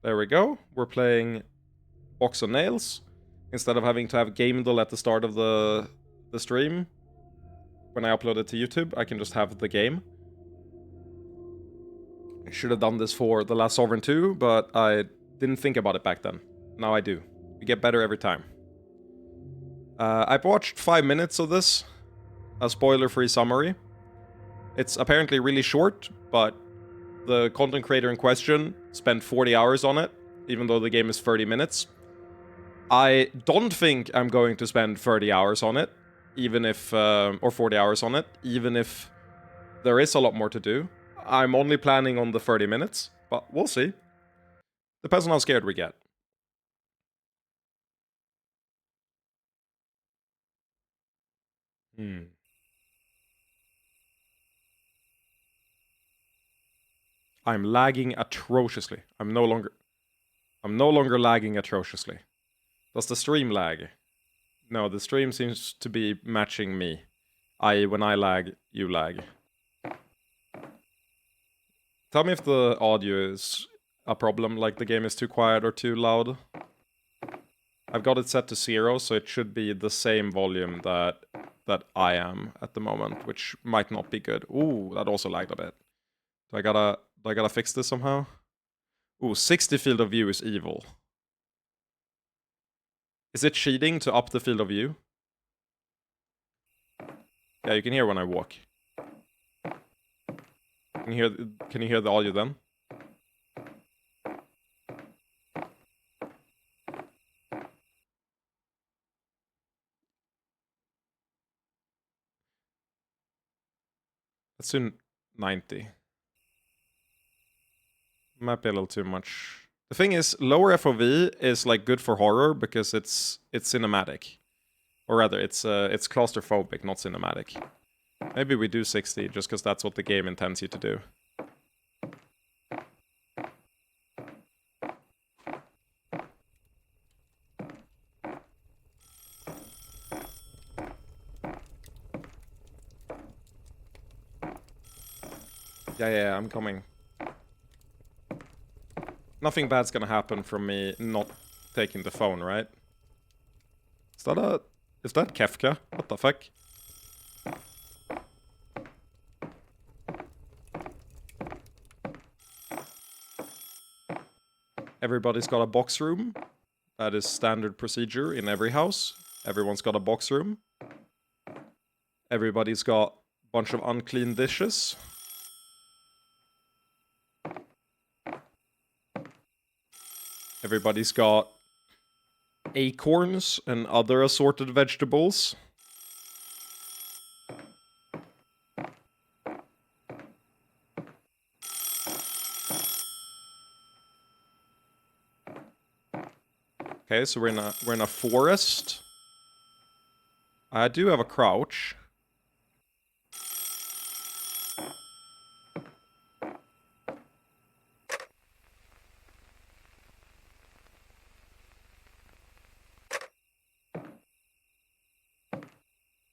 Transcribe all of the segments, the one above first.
There we go. We're playing Box of Nails. Instead of having to have Gameindle at the start of the stream, when I upload it to YouTube, I can just have the game. I should have done this for The Last Sovereign 2, but I didn't think about it back then. Now I do. We get better every time. I've watched 5 minutes of this. A spoiler-free summary. It's apparently really short, but the content creator in question spent 40 hours on it, even though the game is 30 minutes. I don't think I'm going to spend 30 hours on it, even if, or 40 hours on it, even if there is a lot more to do. I'm only planning on the 30 minutes, but we'll see. Depends on how scared we get. I'm lagging atrociously. I'm no longer lagging atrociously. Does the stream lag? No, the stream seems to be matching me. When I lag, you lag. Tell me if the audio is a problem, like the game is too quiet or too loud. I've got it set to 0, so it should be the same volume that I am at the moment, which might not be good. Ooh, that also lagged a bit. Do I gotta fix this somehow? Ooh, 60 field of view is evil. Is it cheating to up the field of view? Yeah, you can hear when I walk. Can you hear the audio then? That's soon 90. Might be a little too much. The thing is, lower FOV is like good for horror because it's cinematic. Or rather, it's claustrophobic, not cinematic. Maybe we do 60 just because that's what the game intends you to do. Yeah, I'm coming. Nothing bad's gonna happen from me not taking the phone, right? Is that Kefka? What the fuck? Everybody's got a box room. That is standard procedure in every house. Everyone's got a box room. Everybody's got a bunch of unclean dishes. Everybody's got acorns and other assorted vegetables. Okay, so we're in a forest. I do have a crouch.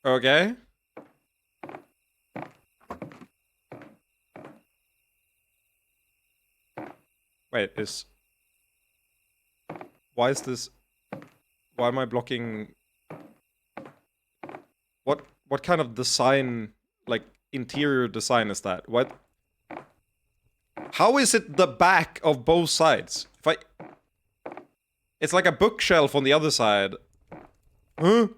Okay. Wait, why is this... Why am I blocking... What kind of design, like, interior design is that? What? How is it the back of both sides? It's like a bookshelf on the other side. Huh?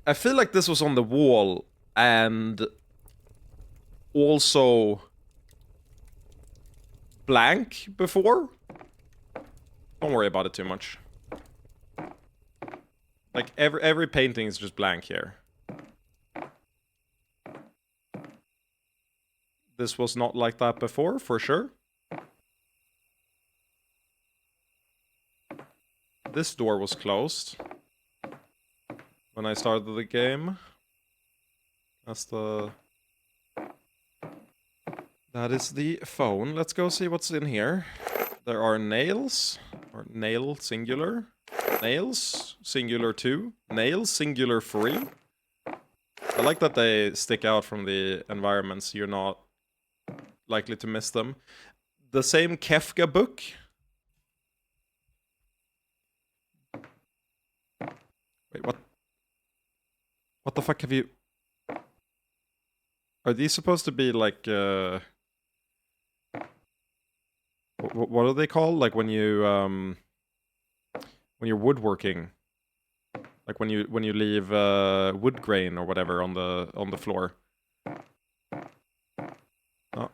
I feel like this was on the wall, and also blank before. Don't worry about it too much. Like, every painting is just blank here. This was not like that before, for sure. This door was closed when I started the game. That is the phone. Let's go see what's in here. There are nails, or nail singular. Nails, singular 2. Nails, singular 3. I like that they stick out from the environments. You're not likely to miss them. The same Kefka book. Wait, what? What the fuck have you... Are these supposed to be like, what are they called? Like when you, when you're woodworking. Like when you leave, wood grain or whatever on the floor. Oh.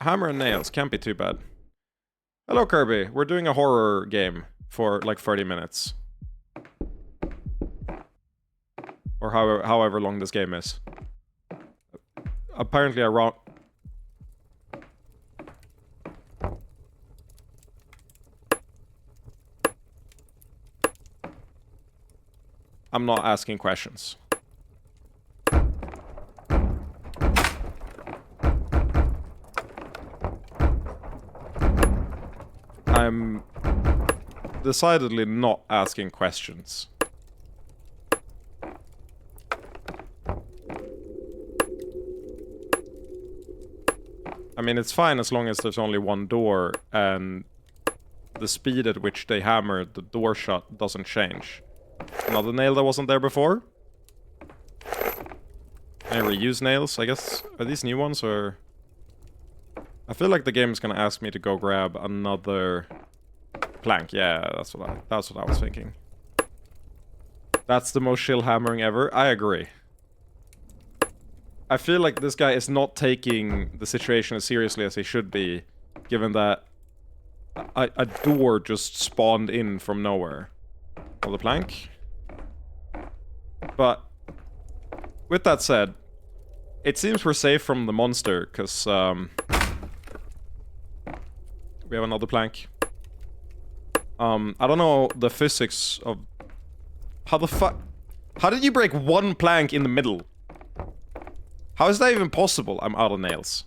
Hammer and nails, can't be too bad. Hello, Kirby. We're doing a horror game for like 30 minutes. Or however long this game is. Apparently I wrong... I'm not asking questions. I'm decidedly not asking questions. I mean, it's fine as long as there's only one door and the speed at which they hammer the door shut doesn't change. Another nail that wasn't there before? Can I reuse nails, I guess? Are these new ones, or...? I feel like the game is gonna ask me to go grab another plank. Yeah, that's what I was thinking. That's the most chill hammering ever. I agree. I feel like this guy is not taking the situation as seriously as he should be, given that a door just spawned in from nowhere. On the plank. But with that said, it seems we're safe from the monster, because we have another plank. I don't know the physics of... How the fuck... How did you break one plank in the middle? How is that even possible? I'm out of nails.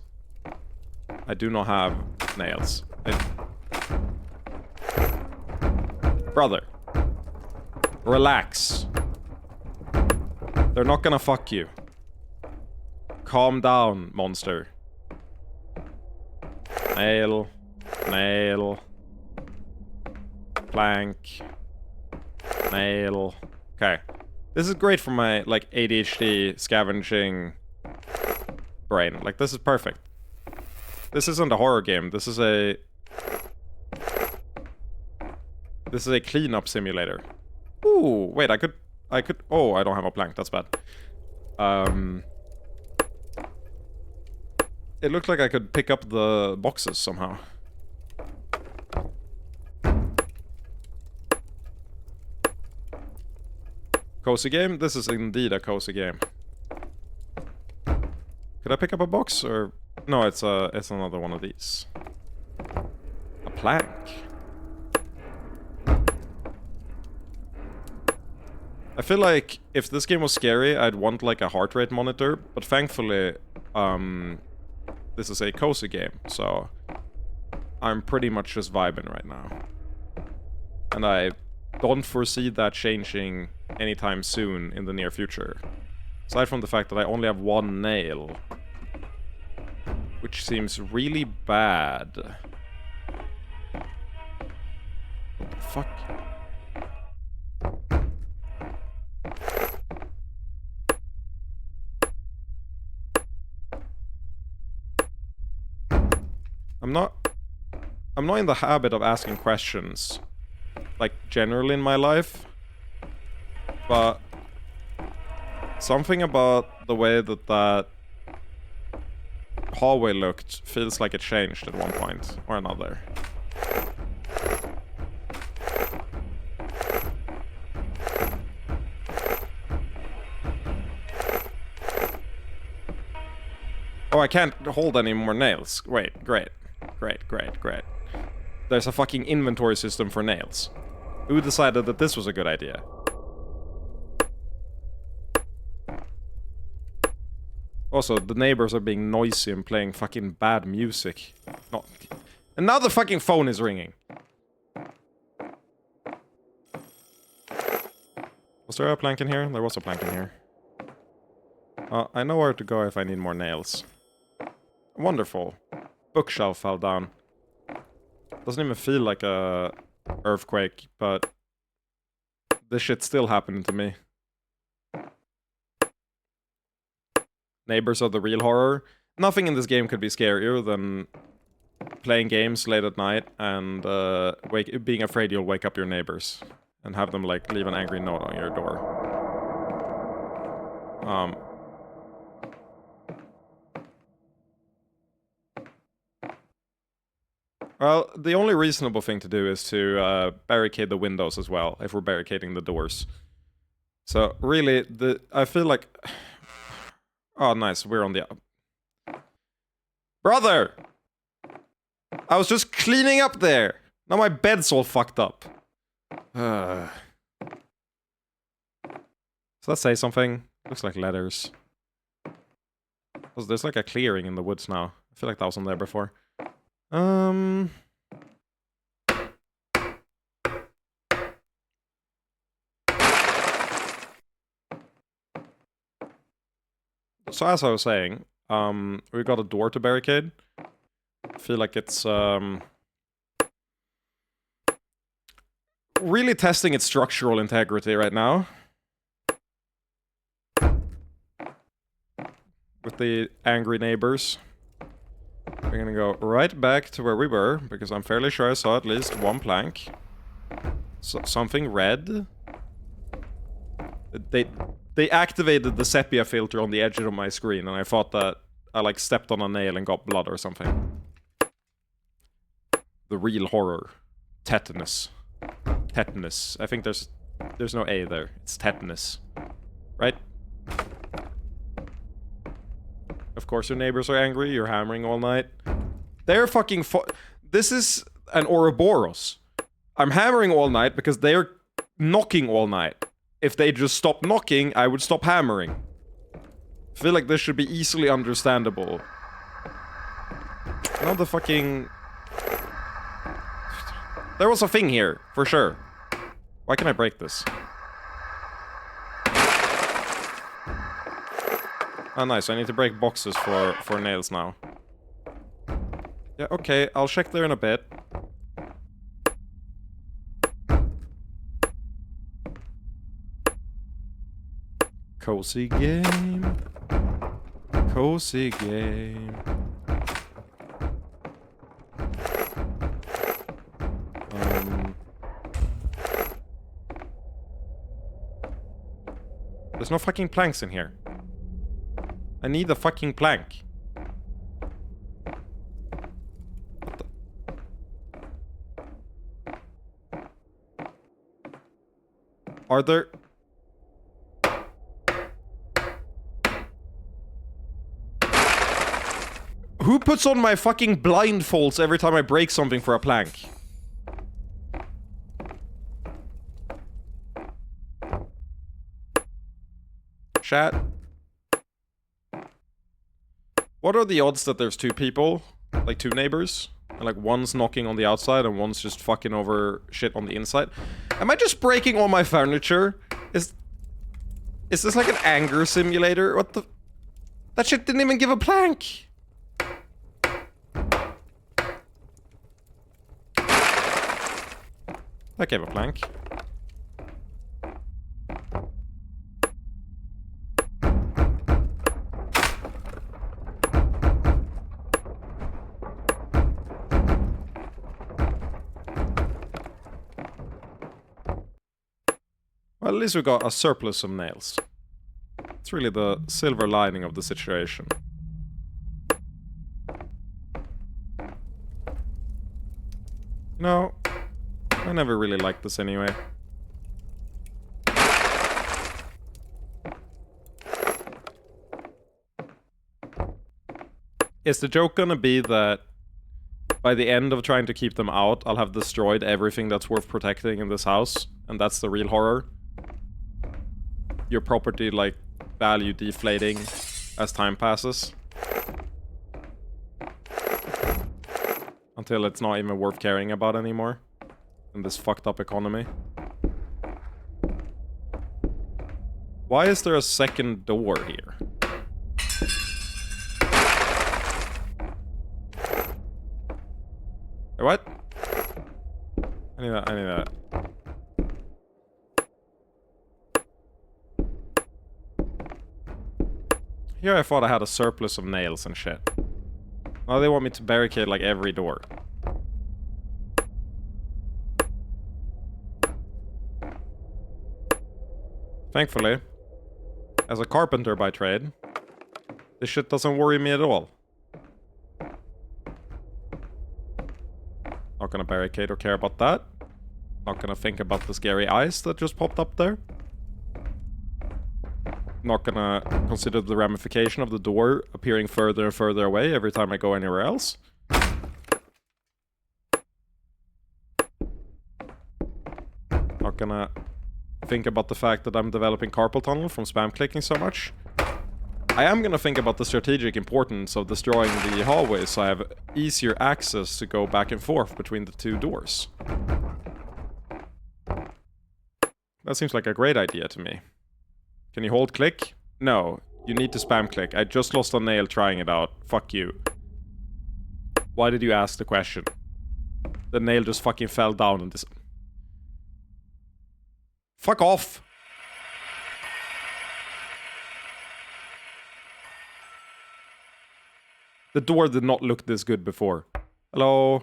I do not have nails. Brother. Relax. They're not gonna fuck you. Calm down, monster. Nail. Nail. Plank. Nail. Okay. This is great for my, like, ADHD scavenging brain. Like, this is perfect. This isn't a horror game. This is a... This is a cleanup simulator. Ooh, wait, I could... Oh, I don't have a plank. That's bad. It looked like I could pick up the boxes somehow. Cozy game? This is indeed a cozy game. Could I pick up a box, or... No, it's another one of these. A plank. I feel like if this game was scary, I'd want like a heart rate monitor, but thankfully, this is a cozy game, so I'm pretty much just vibing right now. And I don't foresee that changing anytime soon in the near future. Aside from the fact that I only have one nail. Which seems really bad. What the fuck? I'm not in the habit of asking questions, like, generally in my life, but something about the way that hallway looked feels like it changed at one point or another. Oh, I can't hold any more nails. Wait, great. Great. There's a fucking inventory system for nails. Who decided that this was a good idea? Also, the neighbors are being noisy and playing fucking bad music. No. And now the fucking phone is ringing. Was there a plank in here? There was a plank in here. I know where to go if I need more nails. Wonderful. Bookshelf fell down. Doesn't even feel like a earthquake, but this shit's still happening to me. Neighbors are the real horror. Nothing in this game could be scarier than playing games late at night and being afraid you'll wake up your neighbors and have them like leave an angry note on your door. Well, the only reasonable thing to do is to barricade the windows as well, if we're barricading the doors. So, really, I feel like... Oh, nice, we're on the... Brother! I was just cleaning up there! Now my bed's all fucked up. Does that say something? Looks like letters. There's like a clearing in the woods now. I feel like that was on there before. So as I was saying, we got a door to barricade. I feel like it's, really testing its structural integrity right now. With the angry neighbors. We're gonna go right back to where we were, because I'm fairly sure I saw at least one plank. Something red. They activated the sepia filter on the edge of my screen, and I thought that I like stepped on a nail and got blood or something. The real horror. Tetanus. Tetanus. I think there's no A there. It's tetanus. Right? Of course your neighbors are angry, you're hammering all night. They're fucking this is an Ouroboros. I'm hammering all night because they're knocking all night. If they just stopped knocking, I would stop hammering. I feel like this should be easily understandable. Not the fucking... There was a thing here, for sure. Why can't I break this? Oh, nice. I need to break boxes for nails now. Yeah, okay. I'll check there in a bit. Cozy game. Cozy game. There's no fucking planks in here. I need a fucking plank. What the? Are there... Who puts on my fucking blindfolds every time I break something for a plank? Chat. What are the odds that there's two people? Like two neighbors? And like one's knocking on the outside and one's just fucking over shit on the inside? Am I just breaking all my furniture? Is this like an anger simulator? What the... That shit didn't even give a plank! That gave a plank. Well, at least we got a surplus of nails. It's really the silver lining of the situation. No, I never really liked this anyway. Is the joke gonna be that by the end of trying to keep them out, I'll have destroyed everything that's worth protecting in this house? And that's the real horror? Your property, like, value deflating as time passes? Until it's not even worth caring about anymore in this fucked up economy. Why is there a second door here? Wait, what? I need that, I need that. Here I thought I had a surplus of nails and shit. Now they want me to barricade like every door. Thankfully, as a carpenter by trade, this shit doesn't worry me at all. Not gonna barricade or care about that. Not gonna think about the scary eyes that just popped up there. Not gonna consider the ramification of the door appearing further and further away every time I go anywhere else. Not gonna think about the fact that I'm developing carpal tunnel from spam clicking so much. I am gonna think about the strategic importance of destroying the hallway so I have easier access to go back and forth between the two doors. That seems like a great idea to me. Can you hold click? No, you need to spam click. I just lost a nail trying it out. Fuck you. Why did you ask the question? The nail just fucking fell down and this... Fuck off! The door did not look this good before. Hello?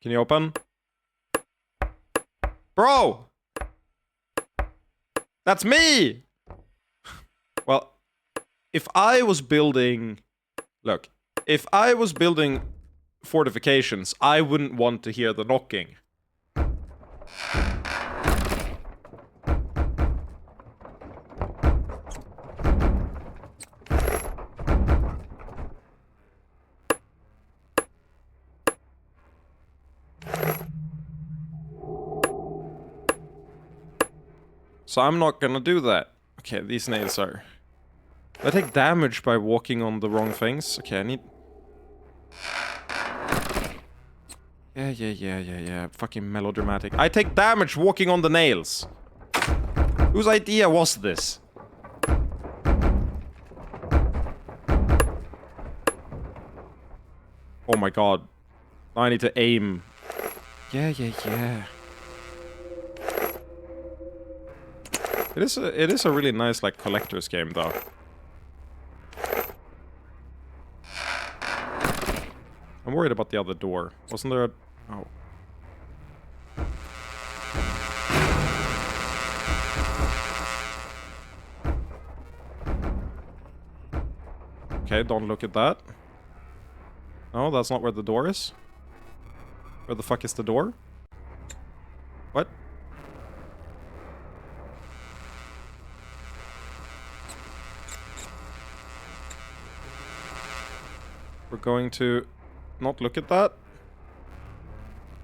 Can you open? Bro! That's me! Well, if I was building... Look, if I was building fortifications, I wouldn't want to hear the knocking. So I'm not gonna do that. Okay, these nails are... I take damage by walking on the wrong things. Okay, I need... Yeah. Fucking melodramatic. I take damage walking on the nails. Whose idea was this? Oh my god. Now I need to aim. Yeah. It is a really nice, like, collector's game, though. I'm worried about the other door. Wasn't there a... Oh. Okay, don't look at that. No, that's not where the door is. Where the fuck is the door? What? We're going to not look at that.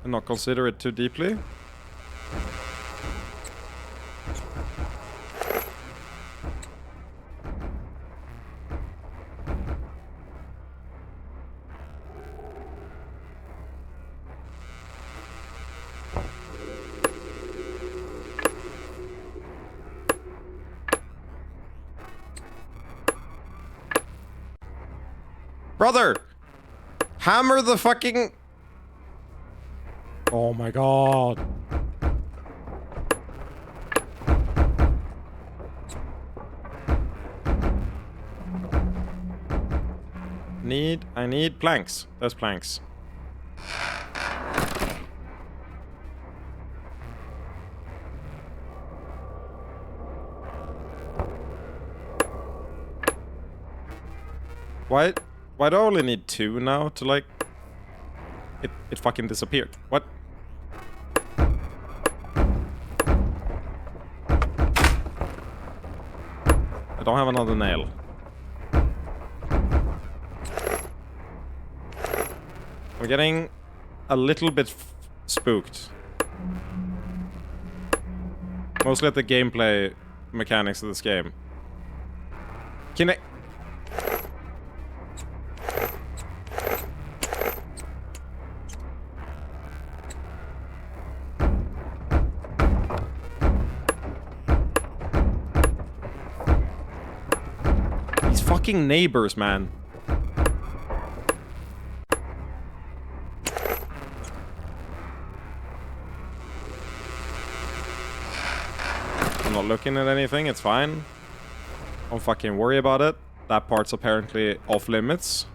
And not consider it too deeply. Brother! Hammer the fucking... Oh my god. I need planks. There's planks. Why do I only need 2 now to, like... It fucking disappeared. What? I don't have another nail. I'm getting a little bit spooked. Mostly at the gameplay mechanics of this game. Can I... fucking neighbors, man. I'm not looking at anything, it's fine. Don't fucking worry about it. That part's apparently off limits.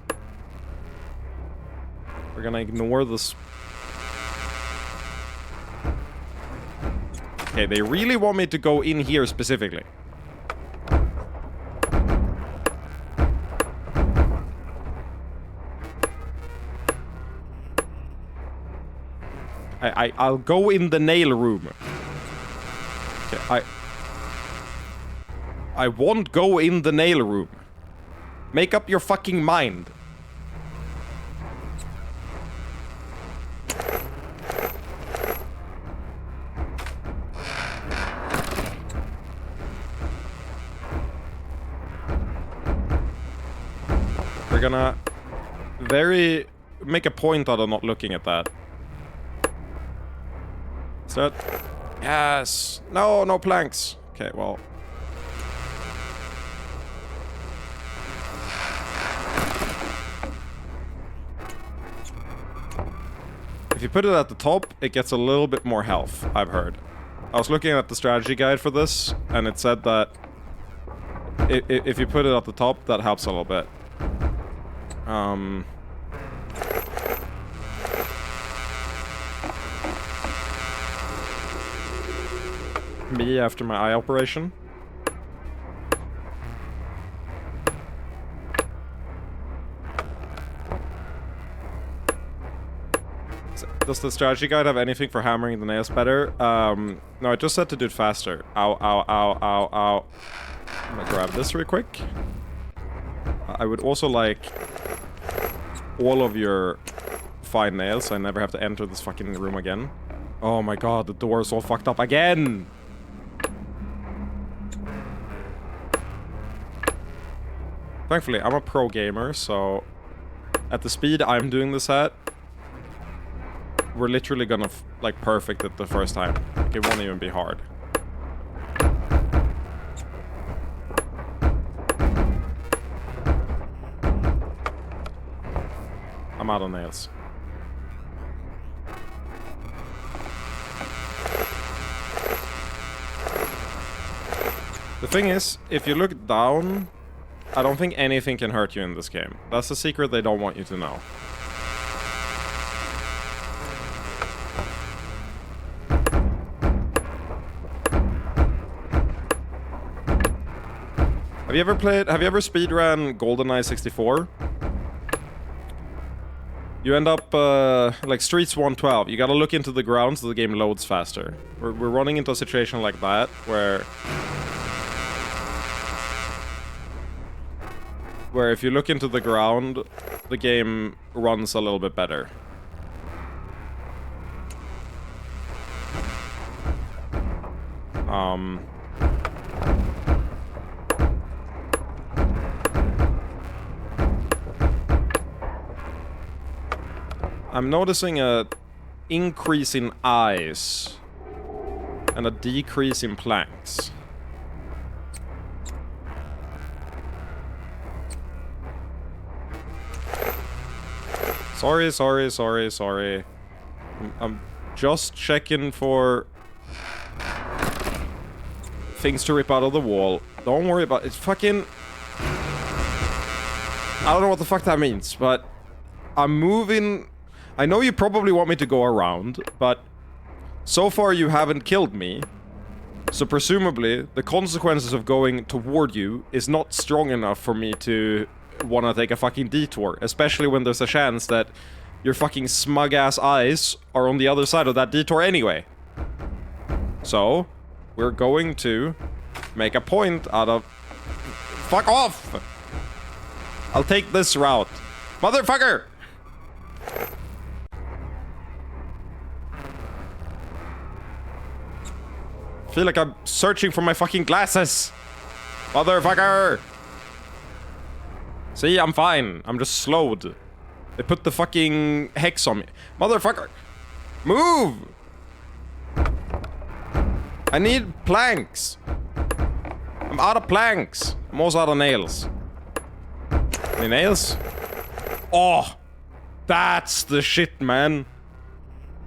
We're gonna ignore this. Okay, they really want me to go in here specifically. I'll go in the nail room. Okay, I won't go in the nail room. Make up your fucking mind. We're gonna make a point out of not looking at that. Is that... Yes! No, no planks. Okay, well... If you put it at the top, it gets a little bit more health, I've heard. I was looking at the strategy guide for this, and it said that if you put it at the top, that helps a little bit. Me after my eye operation. Does the strategy guide have anything for hammering the nails better? No, I just said to do it faster. Ow, ow, ow, ow, ow. I'm gonna grab this real quick. I would also like all of your fine nails, so I never have to enter this fucking room again. Oh my god, the door is all fucked up again! Thankfully, I'm a pro gamer, so at the speed I'm doing this at, we're literally gonna, like, perfect it the first time. Like, it won't even be hard. I'm out of nails. The thing is, if you look down, I don't think anything can hurt you in this game. That's a secret they don't want you to know. Have you ever speedrun GoldenEye 64? You end up, like Streets 112. You gotta look into the ground so the game loads faster. We're running into a situation like that, where if you look into the ground, the game runs a little bit better. I'm noticing a increase in eyes and a decrease in planks. Sorry. I'm just checking for things to rip out of the wall. Don't worry about it. It's fucking... I don't know what the fuck that means, but I'm moving... I know you probably want me to go around, but so far you haven't killed me. So presumably, the consequences of going toward you is not strong enough for me to want to take a fucking detour. Especially when there's a chance that your fucking smug-ass eyes are on the other side of that detour anyway. So, we're going to make a point out of... Fuck off! I'll take this route. Motherfucker! I feel like I'm searching for my fucking glasses. Motherfucker! See, I'm fine. I'm just slowed. They put the fucking hex on me. Motherfucker! Move! I need planks. I'm out of planks. I'm also out of nails. Any nails? Oh! That's the shit, man!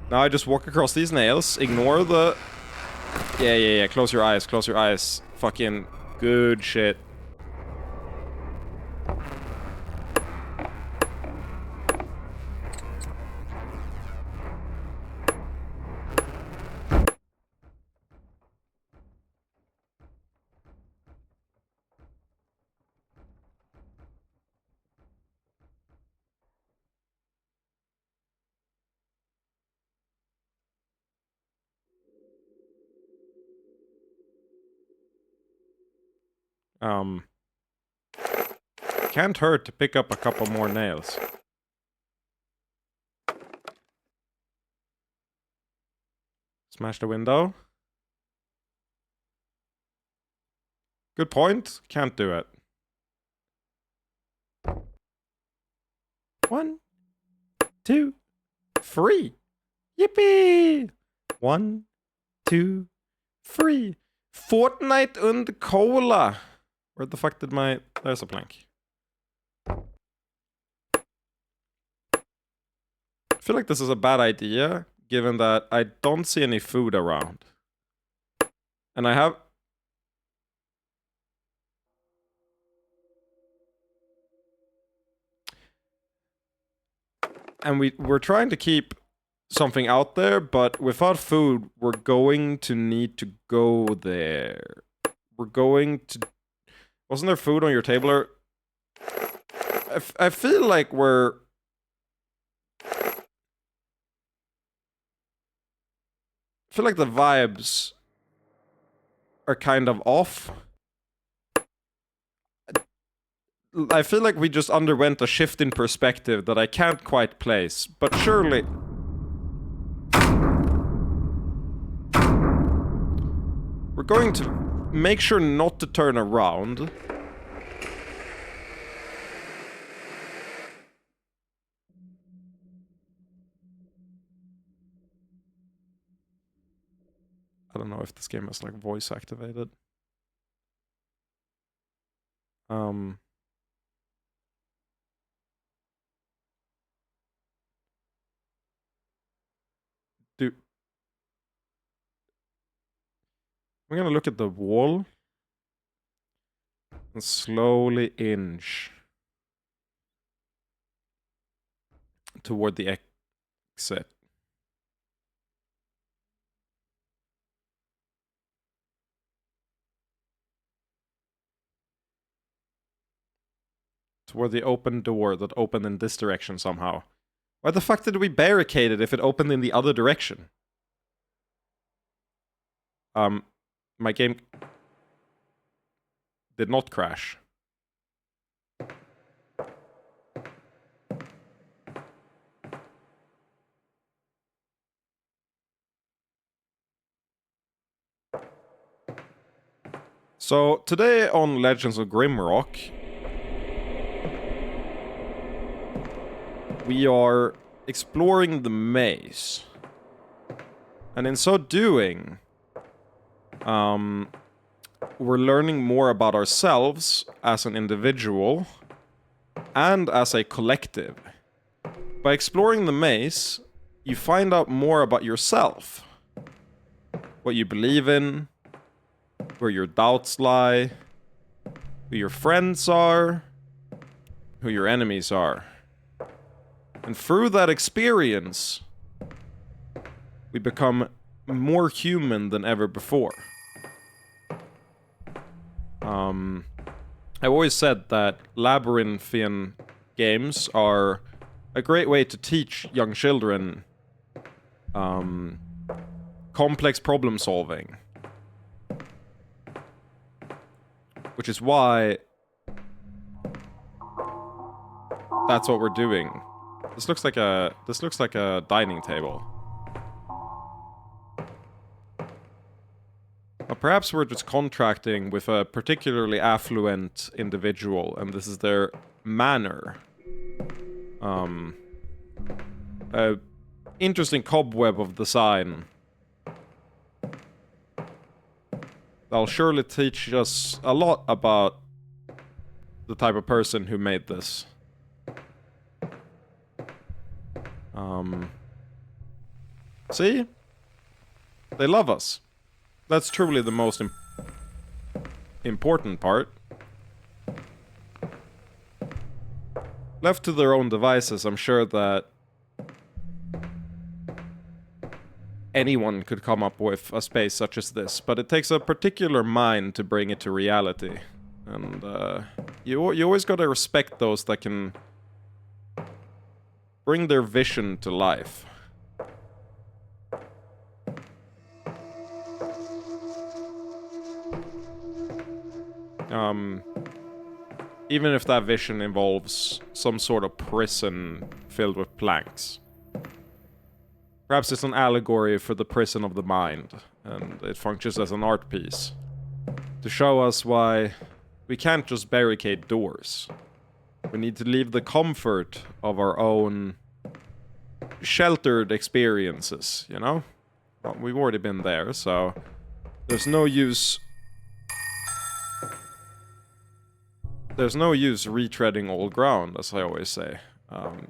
Now I just walk across these nails, ignore the... Yeah. Close your eyes, close your eyes. Fucking good shit. Can't hurt to pick up a couple more nails. Smash the window. Good point. Can't do it. 1, 2, 3. Yippee! 1, 2, 3. Fortnite and cola. Where the fuck did my... There's a plank. I feel like this is a bad idea, given that I don't see any food around. And I have... And we're trying to keep something out there, but without food, we're going to need to go there. We're going to... Wasn't there food on your table? Or... I feel like we're... I feel like the vibes are kind of off. I feel like we just underwent a shift in perspective that I can't quite place, but surely... We're going to make sure not to turn around. I don't know if this game is like voice activated. I'm gonna look at the wall and slowly inch toward the exit. Toward the open door that opened in this direction somehow. Why the fuck did we barricade it if it opened in the other direction? My game did not crash. So, today on Legends of Grimrock, we are exploring the maze. And in so doing, we're learning more about ourselves as an individual and as a collective. By exploring the maze, you find out more about yourself. What you believe in, where your doubts lie, who your friends are, who your enemies are. And through that experience, we become more human than ever before. I've always said that labyrinthian games are a great way to teach young children complex problem solving. Which is why that's what we're doing. This looks like a dining table. Perhaps we're just contracting with a particularly affluent individual, and this is their manor. A interesting cobweb of design. That'll surely teach us a lot about the type of person who made this. See? They love us. That's truly the most important part. Left to their own devices, I'm sure that anyone could come up with a space such as this, but it takes a particular mind to bring it to reality. And you always gotta respect those that can bring their vision to life. Even if that vision involves some sort of prison filled with planks. Perhaps it's an allegory for the prison of the mind, and it functions as an art piece. To show us why we can't just barricade doors. We need to leave the comfort of our own sheltered experiences, you know? Well, we've already been there, so there's no use... There's no use retreading old ground, as I always say.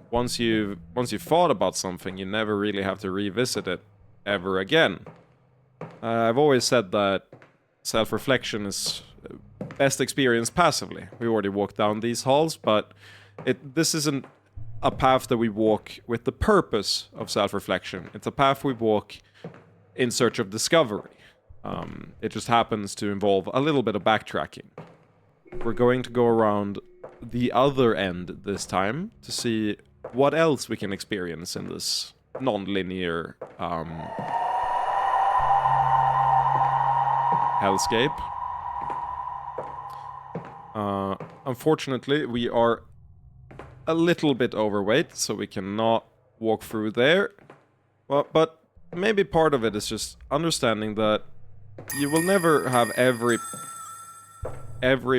Once you've thought about something, you never really have to revisit it ever again. I've always said that self-reflection is best experienced passively. We already walked down these halls, but this isn't a path that we walk with the purpose of self-reflection. It's a path we walk in search of discovery. It just happens to involve a little bit of backtracking. We're going to go around the other end this time to see what else we can experience in this non-linear hellscape. Unfortunately, we are a little bit overweight, so we cannot walk through there. Well, but maybe part of it is just understanding that you will never have every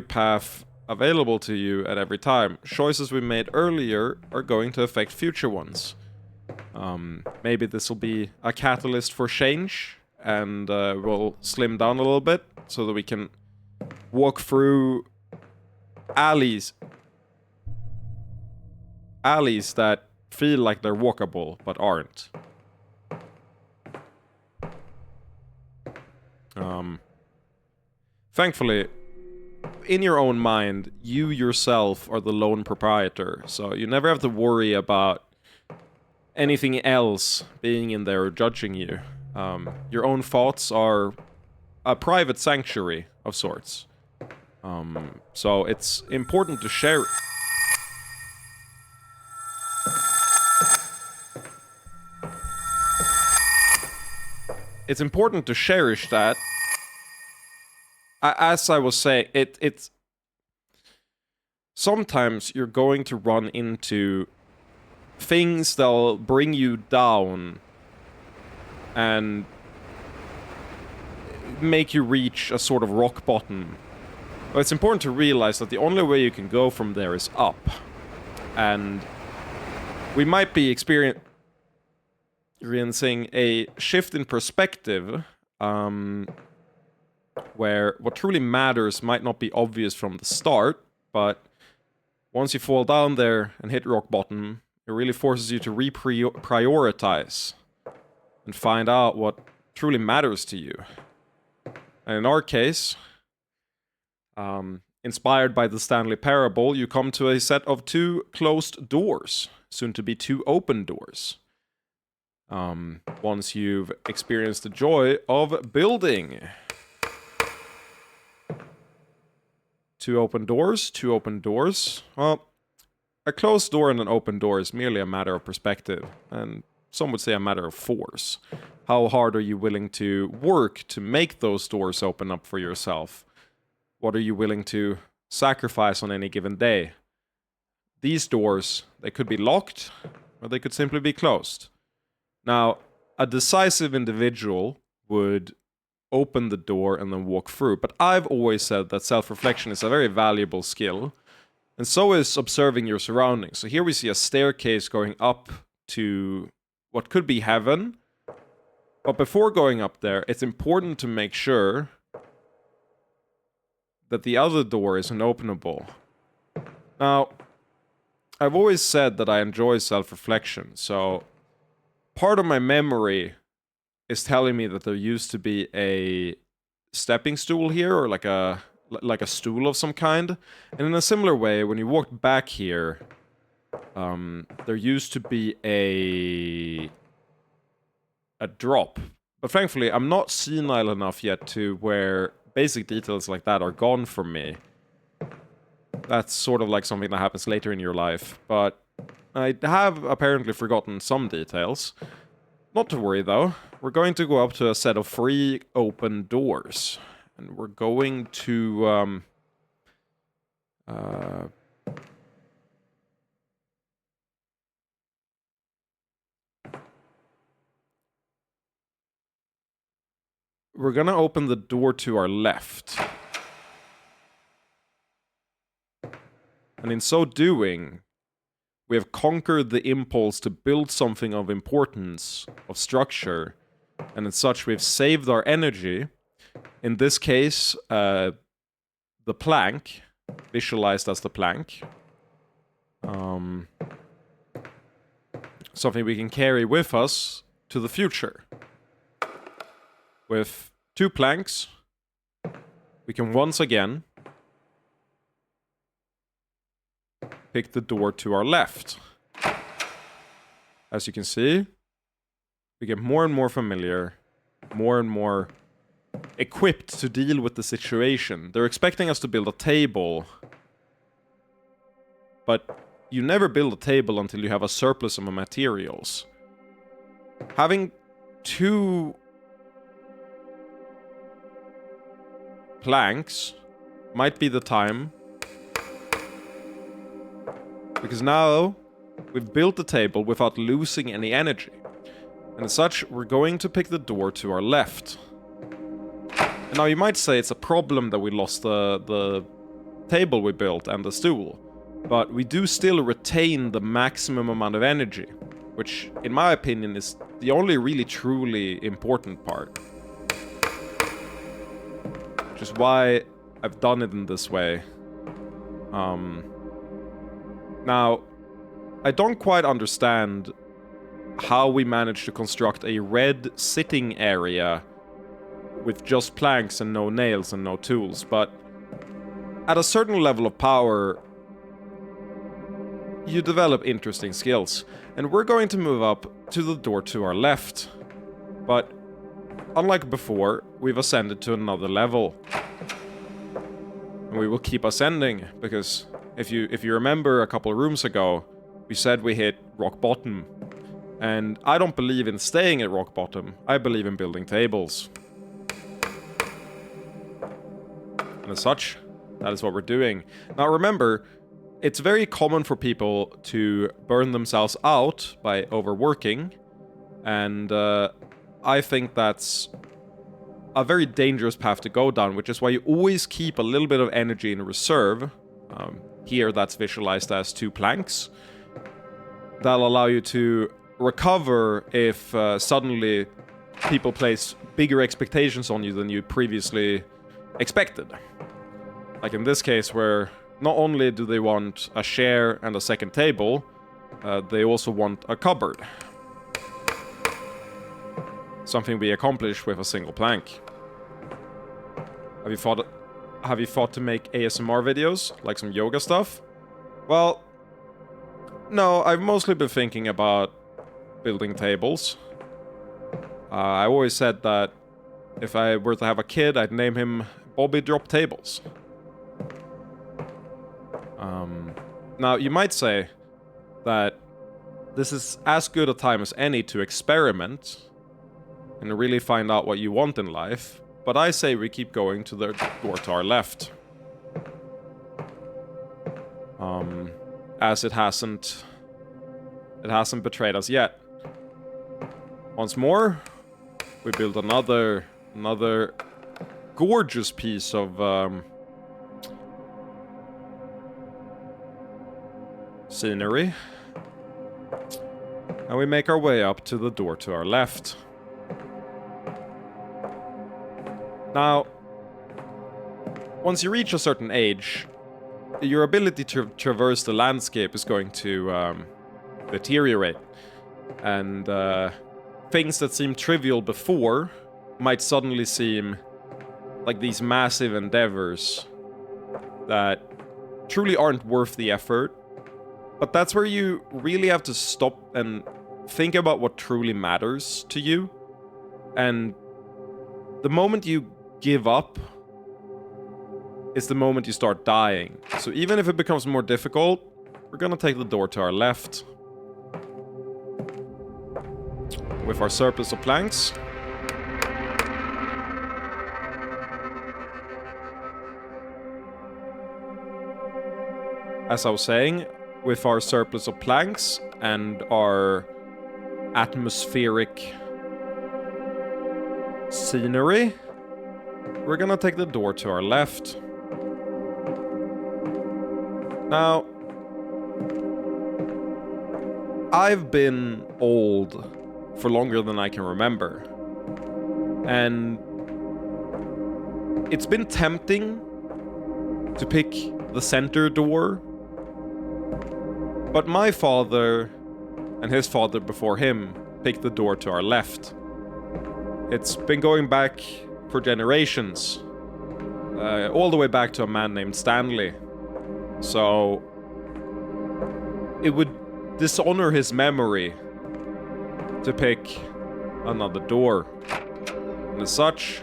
path available to you at every time. Choices we made earlier are going to affect future ones. Maybe this will be a catalyst for change, and we'll slim down a little bit so that we can walk through alleys that feel like they're walkable but aren't. Thankfully, in your own mind, you yourself are the lone proprietor, so you never have to worry about anything else being in there or judging you. Your own thoughts are a private sanctuary of sorts. So it's important to share... It's important to cherish that. As I was saying, it's... Sometimes you're going to run into things that'll bring you down and make you reach a sort of rock bottom. But it's important to realize that the only way you can go from there is up. And we might be experiencing a shift in perspective, where what truly matters might not be obvious from the start, but once you fall down there and hit rock bottom, it really forces you to reprioritize and find out what truly matters to you. And in our case, inspired by the Stanley Parable, you come to a set of 2 closed doors, soon to be 2 open doors. Once you've experienced the joy of building. 2 open doors, 2 open doors. Well, a closed door and an open door is merely a matter of perspective, and some would say a matter of force. How hard are you willing to work to make those doors open up for yourself? What are you willing to sacrifice on any given day? These doors, they could be locked, or they could simply be closed. Now, a decisive individual would open the door and then walk through, but I've always said that self-reflection is a very valuable skill, and so is observing your surroundings. So here we see a staircase going up to what could be heaven, but before going up there, it's important to make sure that the other door isn't openable. Now, I've always said that I enjoy self-reflection, so part of my memory is telling me that there used to be a stepping stool here, or like a stool of some kind. And in a similar way, when you walked back here, there used to be a drop. But thankfully, I'm not senile enough yet to where basic details like that are gone from me. That's sort of like something that happens later in your life, but I have apparently forgotten some details. Not to worry though, we're going to go up to a set of 3 open doors, and we're going to, we're gonna open the door to our left. And in so doing, we have conquered the impulse to build something of importance, of structure, and as such we've saved our energy. In this case, the plank, visualized as the plank. Something we can carry with us to the future. With 2 planks, we can once again pick the door to our left. As you can see, we get more and more familiar, more and more equipped to deal with the situation. They're expecting us to build a table, but you never build a table until you have a surplus of materials. Having 2 planks might be the time, because now we've built the table without losing any energy. And as such, we're going to pick the door to our left. And now you might say it's a problem that we lost the table we built and the stool. But we do still retain the maximum amount of energy, which, in my opinion, is the only really truly important part. Which is why I've done it in this way. Now, I don't quite understand how we managed to construct a red sitting area with just planks and no nails and no tools, but at a certain level of power, you develop interesting skills. And we're going to move up to the door to our left. But unlike before, we've ascended to another level. And we will keep ascending, because if you remember a couple of rooms ago, we said we hit rock bottom. And I don't believe in staying at rock bottom. I believe in building tables. And as such, that is what we're doing. Now remember, it's very common for people to burn themselves out by overworking. And I think that's a very dangerous path to go down, which is why you always keep a little bit of energy in reserve. Here, that's visualized as 2 planks. That'll allow you to recover if suddenly people place bigger expectations on you than you previously expected. Like in this case, where not only do they want a chair and a second table, they also want a cupboard. Something we accomplish with a single plank. Have you thought to make ASMR videos, like some yoga stuff? Well, no, I've mostly been thinking about building tables. I always said that if I were to have a kid, I'd name him Bobby Drop Tables. Now, you might say that this is as good a time as any to experiment and really find out what you want in life, but I say we keep going to the door to our left. As it hasn't betrayed us yet. Once more, we build another gorgeous piece of scenery. And we make our way up to the door to our left. Now, once you reach a certain age, your ability to traverse the landscape is going to deteriorate. And things that seemed trivial before might suddenly seem like these massive endeavors that truly aren't worth the effort. But that's where you really have to stop and think about what truly matters to you. And the moment you give up is the moment you start dying. So even if it becomes more difficult, we're gonna take the door to our left. With our surplus of planks. As I was saying, with our surplus of planks and our atmospheric scenery, we're gonna take the door to our left. Now, I've been old for longer than I can remember. And it's been tempting to pick the center door. But my father and his father before him picked the door to our left. It's been going back for generations. All the way back to a man named Stanley. So it would dishonor his memory to pick another door. And as such,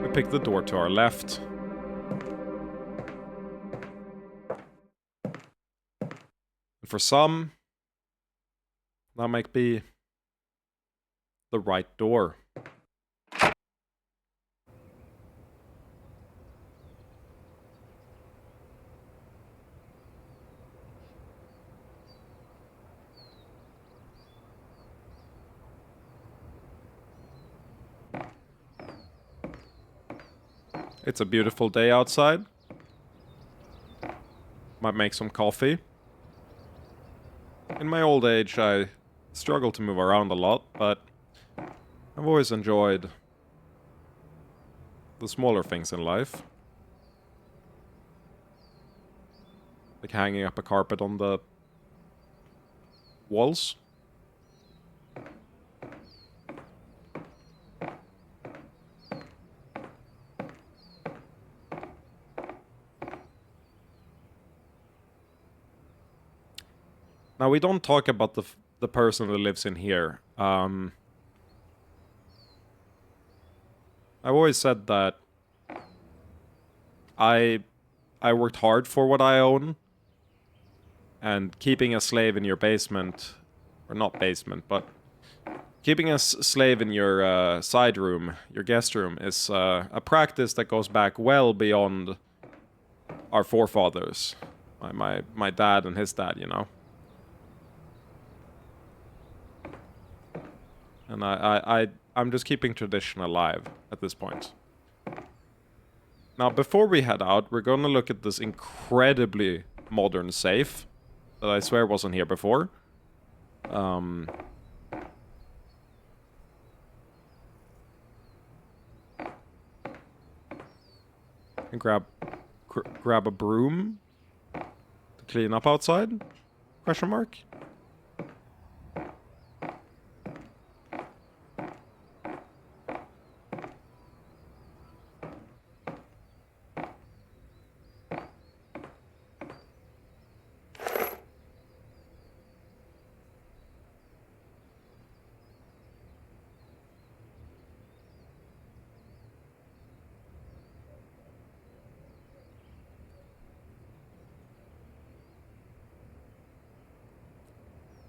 we pick the door to our left. And for some, that might be the right door. It's a beautiful day outside. Might make some coffee. In my old age, I struggle to move around a lot, but I've always enjoyed the smaller things in life. Like hanging up a carpet on the walls. Now, we don't talk about the person that lives in here. I've always said that I worked hard for what I own, and keeping a slave in your basement, or not basement, but keeping a slave in your side room, your guest room, is a practice that goes back well beyond our forefathers, my dad and his dad, you know. And I'm just keeping tradition alive at this point. Now, before we head out, we're gonna look at this incredibly modern safe that I swear wasn't here before. And grab a broom to clean up outside? Question mark?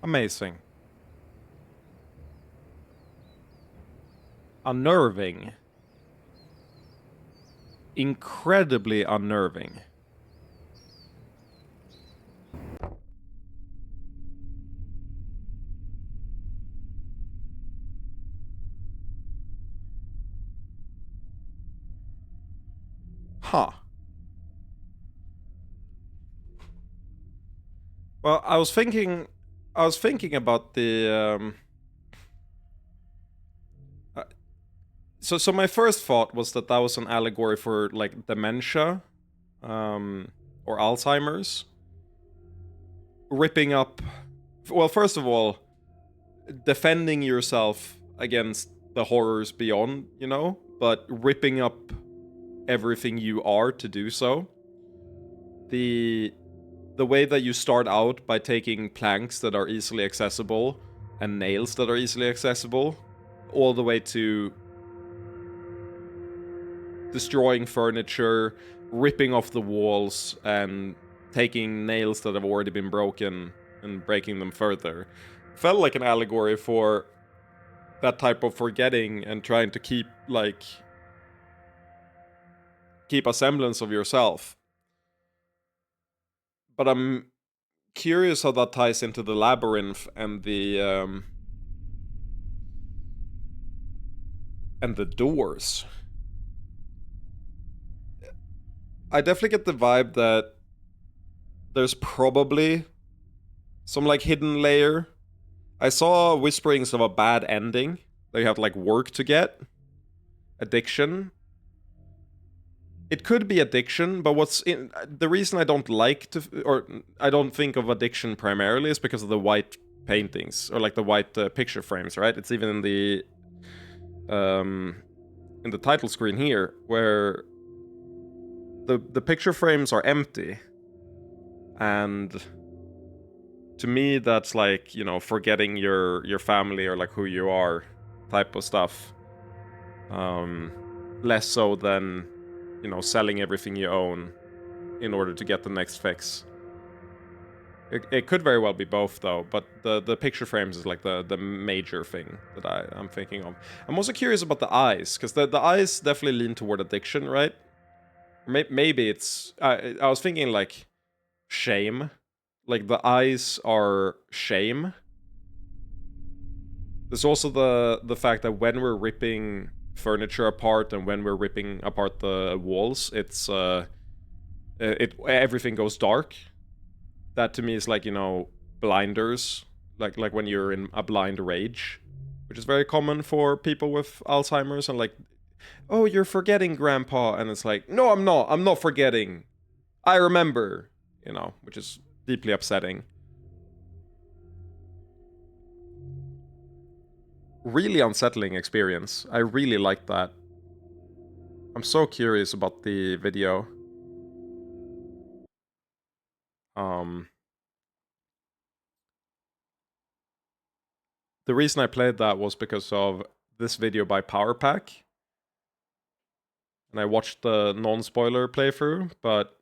Amazing. Unnerving. Incredibly unnerving. Huh. Well, I was thinking about the so my first thought was that was an allegory for like dementia, or Alzheimer's, ripping up... Well, first of all, defending yourself against the horrors beyond, you know, but ripping up everything you are to do so. The way that you start out by taking planks that are easily accessible and nails that are easily accessible, all the way to destroying furniture, ripping off the walls, and taking nails that have already been broken and breaking them further. Felt like an allegory for that type of forgetting and trying to keep a semblance of yourself. But I'm curious how that ties into the labyrinth and the doors. I definitely get the vibe that there's probably some like hidden layer. I saw whisperings of a bad ending. That you have like work to get. Addiction. It could be addiction, but the reason I don't like to, or I don't think of addiction primarily is because of the white paintings, or like the white picture frames, right? It's even in the title screen here, where the picture frames are empty. And to me, that's like, you know, forgetting your family or like who you are type of stuff. Less so than, you know, selling everything you own in order to get the next fix. It could very well be both, though, but the picture frames is like the major thing that I'm thinking of. I'm also curious about the eyes, because the eyes definitely lean toward addiction, right? Maybe it's... I was thinking, like, shame. Like, the eyes are shame. There's also the fact that when we're ripping furniture apart and when we're ripping apart the walls, it's everything goes dark. That to me is like, you know, blinders, like when you're in a blind rage, which is very common for people with Alzheimer's, and like, oh, you're forgetting, Grandpa, and it's like, no, I'm not forgetting, I remember, you know, which is deeply upsetting. Really unsettling experience. I really like that. I'm so curious about the video. The reason I played that was because of this video by Powerpack. And I watched the non-spoiler playthrough, but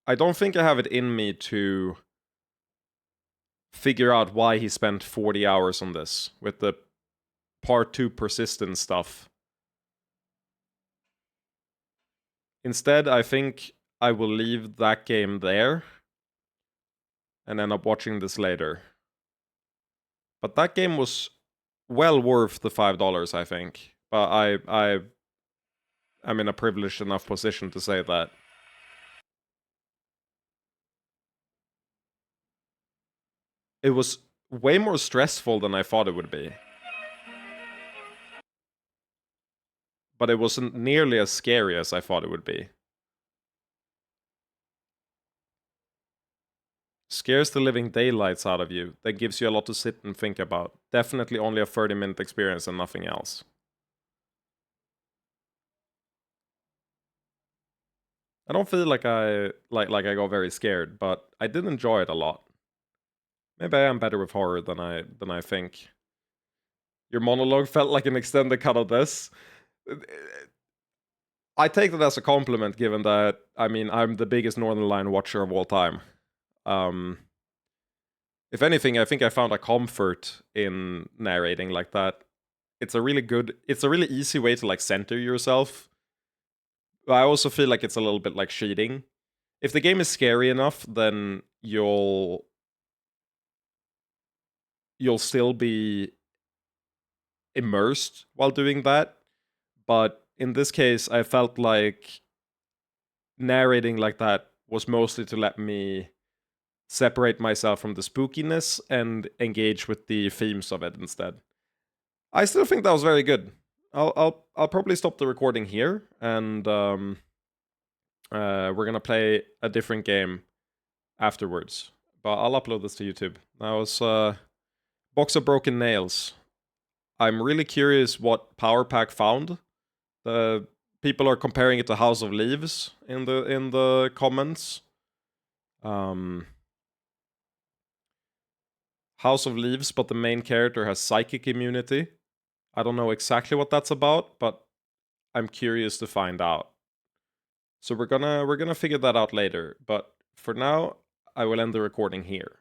I don't think I have it in me to figure out why he spent 40 hours on this with the part 2 persistence stuff. Instead, I think I will leave that game there and end up watching this later. But that game was well worth the $5, I think. But I'm in a privileged enough position to say that. It was way more stressful than I thought it would be. But it wasn't nearly as scary as I thought it would be. Scares the living daylights out of you. That gives you a lot to sit and think about. Definitely only a 30-minute experience and nothing else. I don't feel like I got very scared, but I did enjoy it a lot. Maybe I am better with horror than I think. Your monologue felt like an extended cut of this. I take that as a compliment, given that, I mean, I'm the biggest Northernlion watcher of all time. If anything, I think I found a comfort in narrating like that. It's a really easy way to like center yourself. But I also feel like it's a little bit like cheating. If the game is scary enough, then you'll still be immersed while doing that. But in this case, I felt like narrating like that was mostly to let me separate myself from the spookiness and engage with the themes of it instead. I still think that was very good. I'll probably stop the recording here, and We're gonna play a different game afterwards, but I'll upload this to YouTube. That was Box of Broken Nails. I'm really curious what Power Pack found. The people are comparing it to House of Leaves in the comments. House of Leaves, but the main character has psychic immunity. I don't know exactly what that's about, but I'm curious to find out. So we're gonna figure that out later. But for now, I will end the recording here.